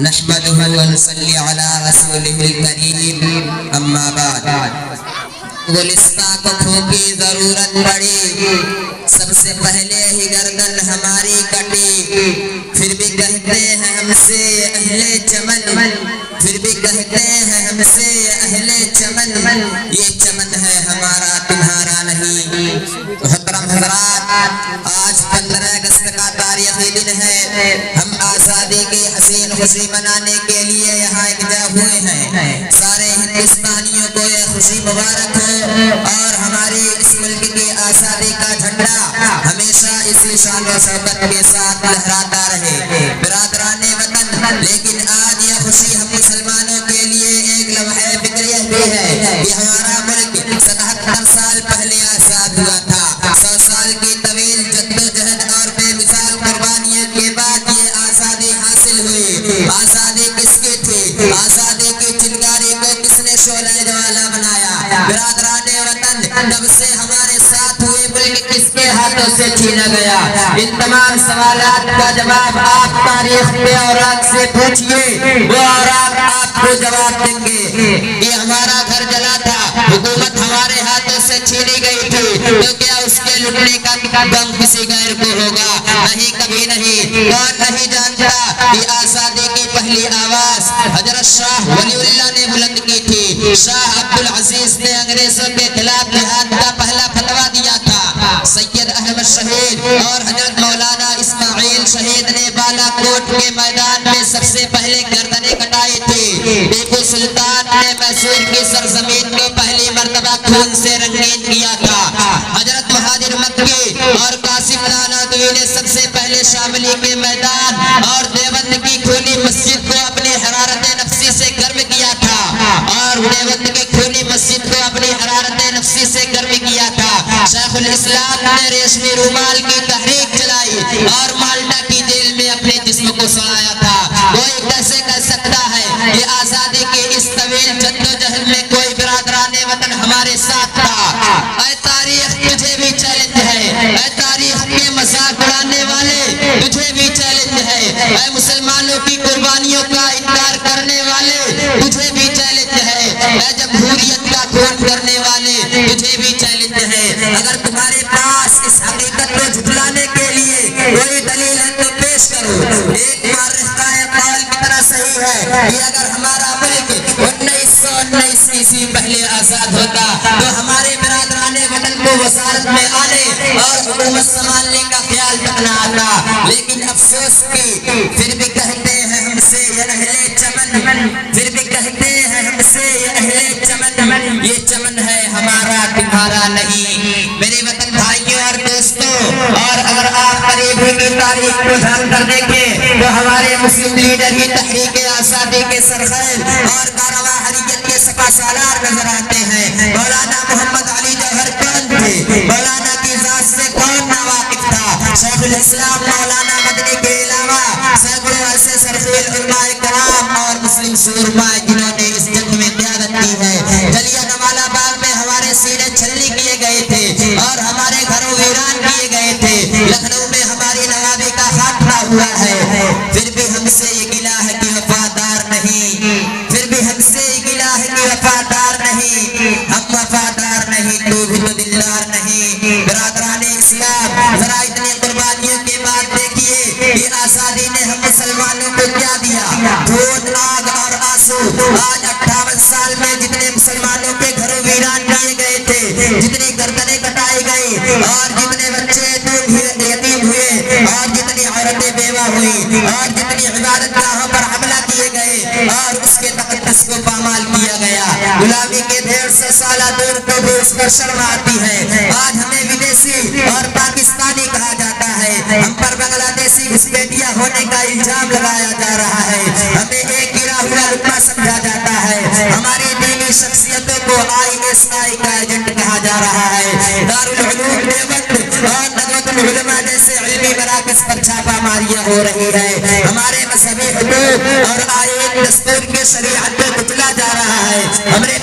نحمده ونصلي على رسوله الكريم اما بعد گلستہ کو کھوکی ضرورت پڑی سب سے پہلے ہی گردن ہماری کٹی پھر بھی کہتے ہیں ہم سے اہل چمن پھر بھی کہتے ہیں ہم سے اہل چمن یہ چمن ہے ہمارا تمہارا نہیں۔ محترم حضرات، آج 15 اگست کا تاریخی دن ہے۔ ہم آزادی کی حسین خوشی منانے کے لیے یہاں اکٹھا ہوئے ہیں۔ سارے ہندوستانیوں کو یہ خوشی مبارک ہو اور ہماری اس ملک کی آزادی کا جھنڈا ہمیشہ اسی شان و شوکت کے ساتھ لہراتا رہے۔ برادران وطن، لیکن آج یہ خوشی ہم مسلمانوں کے لیے ایک لمحہ فکریہ بھی ہے کہ ہمارا ملک 77 سال پہلے آزاد ہوا تھا۔ 100 سال کی طویل جدوجہد اور بے مثال قربانیوں کے بعد یہ آزادی حاصل ہوئی۔ آزادی کس کی تھی؟ آزادی کی چنگاری کو کس نے شعلہ جوالا بنایا؟ برادران وطن، جب سے ہمارے ساتھ ہوئے ملک کس کے ہاتھوں سے چھینا گیا؟ ان تمام سوالات کا جواب آپ تاریخ کے اوراق سے پوچھئے، وہ اوراق آپ کو جواب دیں گے۔ یہ ہمارا گھر جلا تھا، حکومت ہمارے ہاتھوں سے چھینی گئی تھی، تو کیا اس کے لٹنے کا غم کسی غیر کو ہوگا؟ نہیں، کبھی نہیں۔ کون نہیں جانتا کہ آزادی کی پہلی آواز حضرت شاہ ولی اللہ نے بلند کی تھی۔ شاہ عبدالعزیز نے انگریزوں کے خلاف جہاد کا پہلا فتویٰ دیا تھا۔ سید احمد شہید اور حضرت مولانا اسماعیل شہید نے بالا کوٹ کے میدان میں سب سے پہلے گردنیں کٹائی تھی۔ ٹیپو سلطان نے میسور کی سرزمین کو پہلی مرتبہ خون سے رنگین کیا تھا۔ حضرت مہاجر مکی اور قاسم نانوتوی نے سب سے پہلے شاملی کے میدان اور دیوبند کی کھلی مسجد کو اپنی حرارت نفسی سے گرم کیا تھا، اور دیوبند کی کھلی مسجد کو اپنی حرارت نفسی سے گرم کیا تھا۔ شیخ الاسلام نے ریشمی رومال کی تحریک چلائی اور مالٹا کی جیل میں اپنے جسم کو سڑایا تھا۔ کوئی کیسے کہہ سکتا ہے کہ آزادی کی اس طویل جدوجہد میں کوئی برادران وطن ہمارے ساتھ تھا؟ اے تاریخ، تجھے بھی چیلنج ہے۔ اے تاریخ کے مذاق اڑانے والے، تجھے بھی چیلنج ہے۔ اے مسلمانوں کی قربانیوں کا انکار کرنے والے، تجھے بھی چیلنج ہے۔ اے جمہوریت کا خون کرنے والے، تجھے بھی چیلنج ہے۔ اگر تمہارے پاس اس حقیقت کو جھٹلانے کے لیے کوئی دلیل ہے تو پیش کرو۔ ایک مورخ کا قول کتنا صحیح ہے کہ اگر ہمارا ملک 1919 عیسوی پہلے آزاد ہوتا تو ہمارے برادران وطن کو وزارت میں آنے اور حکومت سنبھالنے کا خیال تک نہ آتا۔ لیکن افسوس کی پھر بھی کہتے ہیں ہم سے یہ اہل چمن، پھر بھی کہتے ہیں ہم سے یہ اہل چمن، یہ چمن ہے ہمارا تمہارا نہیں۔ میرے وطن بھائیوں اور دوستوں، اور اگر آپ قریبی کی تاریخ کو جان کر دیکھیں تو ہمارے مسلم لیڈر ہی تحریک آزادی کے سرخیل اور کارواں حریت کے سپہ سالار نظر آتے ہیں۔ مولانا محمد علی جوہر کون تھے؟ مولانا کی ذات سے کون ناواقف تھا؟ شیخ الاسلام مولانا مدنی کے علاوہ سینکڑوں ایسے سرخیل علماء کرام اور مسلم سورما جنہوں نے اس جنگ میں قیادت کی ہے۔ جلیانوالہ باغ میں ہمارے سینے چھلنی کیے گئے تھے اور ہمارے گھروں ویران کیے گئے تھے۔ لکھنؤ میں ہماری نوابی کا خاتمہ ہوا ہے۔ پھر بھی ہم سے یہ گلہ ہے کہ وفادار نہیں، پھر بھی ہم سے یہ گلہ ہے کہ وفادار نہیں۔ ہم وفادار نہیں، تو بھی تو دلدار نہیں۔ برادران اسلام، ذرا اتنی قربانیوں کے بعد دیکھیے کہ آزادی نے ہم مسلمانوں کو کیا دیا؟ دھود، آگ اور آنسو۔ آج 58 سال میں جتنے مسلمانوں کے گھروں ویران کیے گئے تھے، جتنی گردنیں کٹائی گئی اور جتنے بچے یتیم ہوئے اور جتنی عورتیں بیوہ ہوئی اور جتنی عبادت گاہوں پر حملہ کیے گئے اور اس کے تقدس کو پامال کیا گیا، غلامی کے 150 سالہ دور کو بھی اس پر شرم آتی ہے۔ آج ہمیں ودیسی اور پاکستانی کہا جاتا ہے، ہم پر بنگلہ دیشی گھسپیٹیاں ہونے کا الزام لگایا جا رہا ہے، ہمیں ایک گرا ہوا لقمہ سمجھا جاتا ہے، ہماری دینی شخصیتوں کو ISI کا ایجنٹ کہا جا رہا ہے۔ دارالعلوم دیوبند اور ندوۃ العلماء جیسے علمی مراکز پر چھاپا ماریاں ہو رہی ہے۔ ہمارے مذہبی حقوق اور آئین دستور کے شریعت کو کچلا جا رہا ہے۔ ہمیں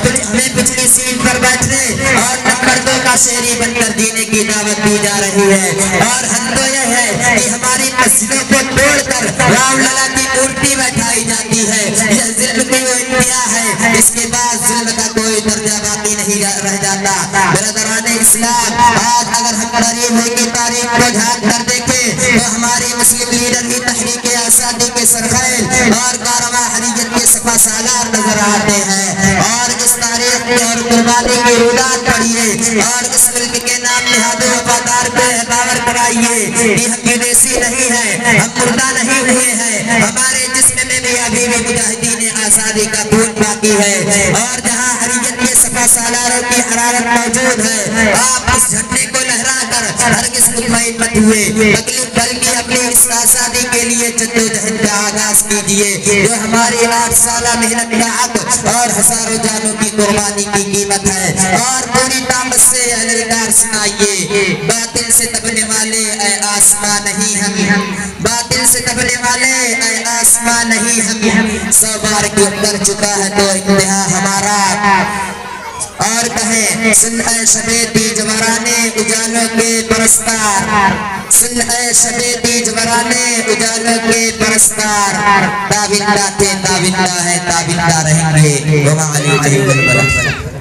پچھلی سیٹ پر بیٹھنے اور نمبر 2 کا شہری بن کر جینے کی دعوت دی جا رہی ہے، اور حد تو یہ ہے کہ ہماری مسجدوں کو توڑ کر رام للا کی مورتی بیٹھائی جاتی ہے. یہ ظلم کی وہ انتہا ہے اس کے بعد ظلم کا کوئی درجہ باقی نہیں رہ جاتا. برادران اسلام، آج اگر ہم تاریخ کی تاریخ کو جھانک کر دیکھیں تو ہماری مسلم لیڈر ہی تحریک آزادی کے سرخیل اور کارواں حریت کے سپہ سالار نظر آتے ہیں. اور اس تاریخ کی اور قربانی کی رودات پڑھیے اور اس ملک کے نام نہاد وفادار پہ باور کرائیے کہ ہم بدیسی نہیں ہیں، ہم مردہ نہیں ہوئے ہیں، ہمارے جسم میں بھی ابھی بھی مجاہدین آزادی کا خون باقی ہے. اور جہاں حریت کے سپہ سالاروں کی حرارت موجود ہے، آپ اس جھنڈے کو لہرا کر ہرگز مطمئن مت ہوئے بلکہ اپنی اس آزادی کے لیے جدوجہد کا آغاز کیجیے جو ہماری 8 سالہ محنت کا حق اور ہزاروں جانوں کی قربانی کی قیمت ہے. اور پوری طاقت سے اعلان سنائیے، باطل سے دبنے والے اے آسمان نہیں ہم، باطل سے دبنے والے اے آسمان نہیں ہم. 100 بار کیوں کر چکا ہے تو انتہا ہمارا. اور کہیں سن اے شبِ دیجورانے اجالوں کے پرستار، سن اے شبِ دیجورانے اجالوں کے پرستار. تابندہ تھے، تابندہ ہے، تابندہ رہیں گے. وما علیہ